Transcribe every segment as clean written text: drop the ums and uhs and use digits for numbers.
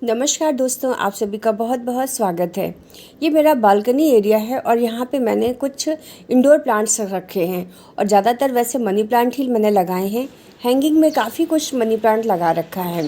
नमस्कार दोस्तों, आप सभी का बहुत बहुत स्वागत है। ये मेरा बालकनी एरिया है और यहाँ पे मैंने कुछ इंडोर प्लांट्स रखे हैं और ज़्यादातर वैसे मनी प्लांट ही मैंने लगाए हैं। हैंगिंग में काफ़ी कुछ मनी प्लांट लगा रखा है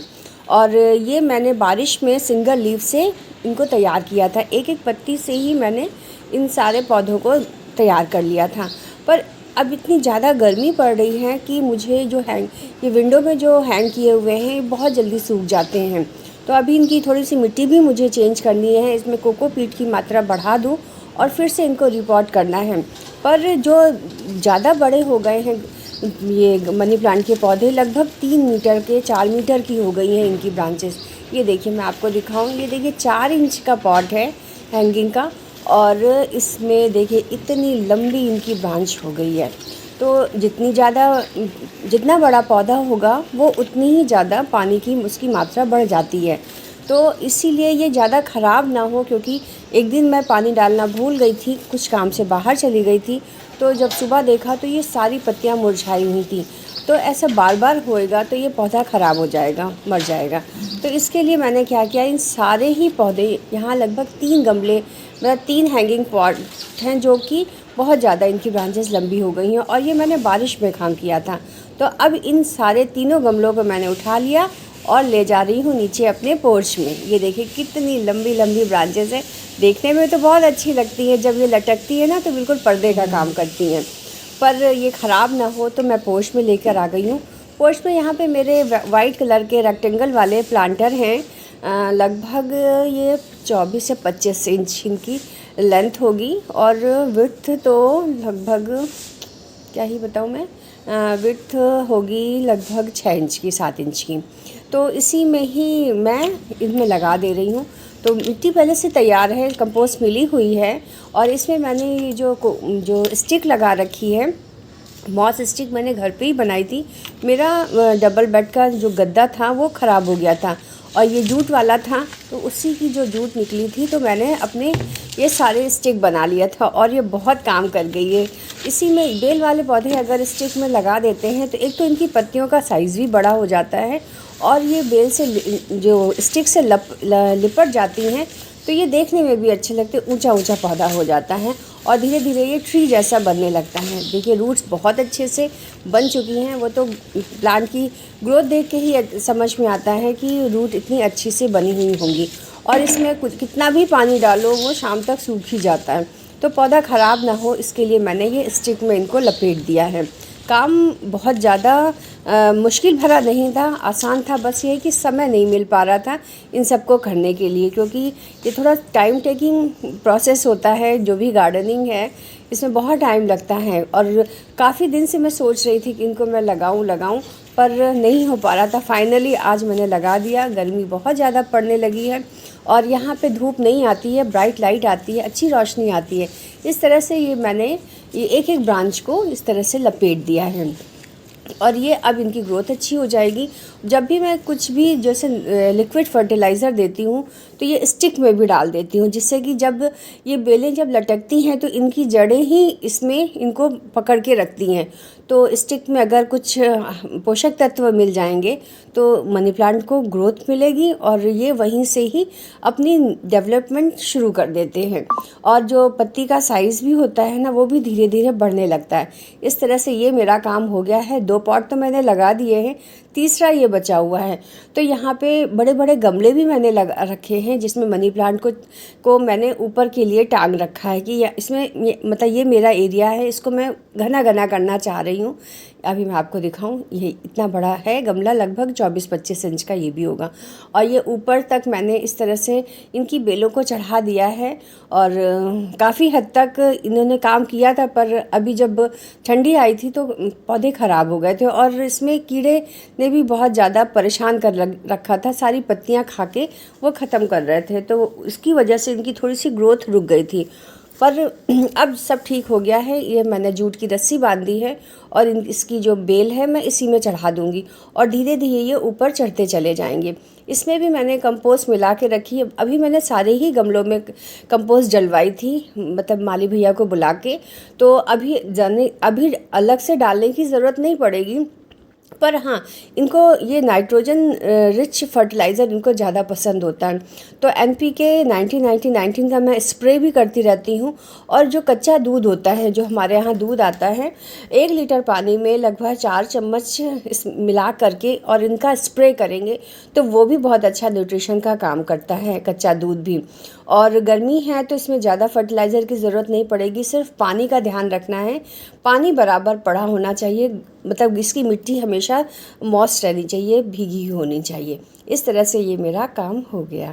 और ये मैंने बारिश में सिंगल लीफ से इनको तैयार किया था। एक एक पत्ती से ही मैंने इन सारे पौधों को तैयार कर लिया था। पर अब इतनी ज़्यादा गर्मी पड़ रही है कि मुझे जो ये विंडो में जो हैंग किए हुए हैं बहुत जल्दी सूख जाते हैं। तो अभी इनकी थोड़ी सी मिट्टी भी मुझे चेंज करनी है, इसमें कोकोपीट की मात्रा बढ़ा दूँ और फिर से इनको रिपॉट करना है। पर जो ज़्यादा बड़े हो गए हैं ये मनी प्लांट के पौधे, लगभग 3 मीटर के 4 मीटर की हो गई हैं इनकी ब्रांचेस। ये देखिए, मैं आपको दिखाऊं, ये देखिए 4 इंच का पॉट है हैंगिंग का और इसमें देखिए इतनी लंबी इनकी ब्रांच हो गई है। तो जितना बड़ा पौधा होगा वो उतनी ही ज़्यादा पानी की उसकी मात्रा बढ़ जाती है। तो इसीलिए ये ज़्यादा ख़राब ना हो, क्योंकि एक दिन मैं पानी डालना भूल गई थी, कुछ काम से बाहर चली गई थी, तो जब सुबह देखा तो ये सारी पत्तियां मुरझाई हुई थी। तो ऐसा बार बार होएगा तो ये पौधा ख़राब हो जाएगा, मर जाएगा। तो इसके लिए मैंने क्या किया, इन सारे ही पौधे, यहाँ लगभग 3 गमले, मतलब 3 हैंगिंग पॉट हैं जो कि बहुत ज़्यादा इनकी ब्रांचेस लंबी हो गई हैं और ये मैंने बारिश में काम किया था। तो अब इन सारे तीनों गमलों को मैंने उठा लिया और ले जा रही हूँ नीचे अपने पोर्च में। ये देखिए कितनी लंबी लंबी ब्रांचेस हैं, देखने में तो बहुत अच्छी लगती है, जब ये लटकती है ना तो बिल्कुल पर्दे का काम करती हैं। पर ये ख़राब ना हो तो मैं पोर्च में लेकर आ गई हूँ। पोर्च में यहाँ पे मेरे वाइट कलर के रेक्टेंगल वाले प्लांटर हैं। लगभग ये 24 से 25 इंच इनकी लेंथ होगी और विड्थ तो लगभग, क्या ही बताऊँ मैं, विड्थ होगी लगभग 6 इंच की, 7 इंच की। तो इसी में ही मैं इनमें लगा दे रही हूँ। तो मिट्टी पहले से तैयार है, कंपोस्ट मिली हुई है और इसमें मैंने जो स्टिक लगा रखी है, मॉस स्टिक मैंने घर पे ही बनाई थी। मेरा डबल बेड का जो गद्दा था वो ख़राब हो गया था और ये जूट वाला था, तो उसी की जो जूट निकली थी तो मैंने अपने ये सारे स्टिक बना लिया था और ये बहुत काम कर गई है। इसी में बेल वाले पौधे अगर स्टिक में लगा देते हैं तो एक तो इनकी पत्तियों का साइज़ भी बड़ा हो जाता है और ये बेल से जो स्टिक से लिपट जाती हैं तो ये देखने में भी अच्छे लगते, ऊंचा ऊंचा पौधा हो जाता है और धीरे धीरे ये ट्री जैसा बनने लगता है। देखिए रूट्स बहुत अच्छे से बन चुकी हैं, वो तो प्लांट की ग्रोथ देख के ही समझ में आता है कि रूट इतनी अच्छी से बनी हुई होंगी। और इसमें कुछ कितना भी पानी डालो वो शाम तक सूख ही जाता है। तो पौधा ख़राब ना हो इसके लिए मैंने ये स्टिक में इनको लपेट दिया है। काम बहुत ज़्यादा मुश्किल भरा नहीं था, आसान था, बस ये कि समय नहीं मिल पा रहा था इन सबको करने के लिए, क्योंकि ये थोड़ा टाइम टेकिंग प्रोसेस होता है। जो भी गार्डनिंग है इसमें बहुत टाइम लगता है और काफ़ी दिन से मैं सोच रही थी कि इनको मैं लगाऊं पर नहीं हो पा रहा था। फाइनली आज मैंने लगा दिया। गर्मी बहुत ज़्यादा पड़ने लगी है और यहाँ पे धूप नहीं आती है, ब्राइट लाइट आती है, अच्छी रोशनी आती है। इस तरह से मैंने एक एक ब्रांच को इस तरह से लपेट दिया है और ये अब इनकी ग्रोथ अच्छी हो जाएगी। जब भी मैं कुछ भी जैसे लिक्विड फर्टिलाइज़र देती हूँ तो ये स्टिक में भी डाल देती हूँ, जिससे कि जब ये बेलें जब लटकती हैं तो इनकी जड़ें ही इसमें इनको पकड़ के रखती हैं। तो स्टिक में अगर कुछ पोषक तत्व मिल जाएंगे तो मनी प्लांट को ग्रोथ मिलेगी और ये वहीं से ही अपनी डेवलपमेंट शुरू कर देते हैं और जो पत्ती का साइज़ भी होता है ना वो भी धीरे धीरे बढ़ने लगता है। इस तरह से ये मेरा काम हो गया है। 2 पॉट तो मैंने लगा दिए हैं, तीसरा ये बचा हुआ है। तो यहाँ पे बड़े बड़े गमले भी मैंने लगा रखे हैं जिसमें मनी प्लांट को मैंने ऊपर के लिए टांग रखा है कि इसमें मतलब ये मेरा एरिया है, इसको मैं घना घना करना चाह रही हूँ। अभी मैं आपको दिखाऊं, ये इतना बड़ा है गमला, लगभग 24-25 इंच का ये भी होगा और ये ऊपर तक मैंने इस तरह से इनकी बेलों को चढ़ा दिया है और काफ़ी हद तक इन्होंने काम किया था। पर अभी जब ठंडी आई थी तो पौधे ख़राब हो गए थे और इसमें कीड़े ने भी बहुत ज़्यादा परेशान कर रखा था, सारी पत्तियां खा के वो ख़त्म कर रहे थे, तो इसकी वजह से इनकी थोड़ी सी ग्रोथ रुक गई थी। पर अब सब ठीक हो गया है। ये मैंने जूट की रस्सी बांधी है और इसकी जो बेल है मैं इसी में चढ़ा दूंगी और धीरे धीरे ये ऊपर चढ़ते चले जाएंगे। इसमें भी मैंने कंपोस्ट मिला के रखी है। अभी मैंने सारे ही गमलों में कंपोस्ट डलवाई थी, मतलब माली भैया को बुला के, तो अभी अलग से डालने की ज़रूरत नहीं पड़ेगी। पर हाँ, इनको ये नाइट्रोजन रिच फर्टिलाइज़र इनको ज़्यादा पसंद होता है। तो NPK 90-90-19 का मैं स्प्रे भी करती रहती हूँ। और जो कच्चा दूध होता है, जो हमारे यहाँ दूध आता है, 1 लीटर पानी में लगभग 4 चम्मच इस मिला करके और इनका स्प्रे करेंगे तो वो भी बहुत अच्छा न्यूट्रिशन का काम करता है, कच्चा दूध भी। और गर्मी है तो इसमें ज़्यादा फर्टिलाइज़र की ज़रूरत नहीं पड़ेगी, सिर्फ पानी का ध्यान रखना है। पानी बराबर पड़ा होना चाहिए, मतलब इसकी मिट्टी हमेशा मॉइस्ट रहनी चाहिए, भीगी होनी चाहिए। इस तरह से ये मेरा काम हो गया।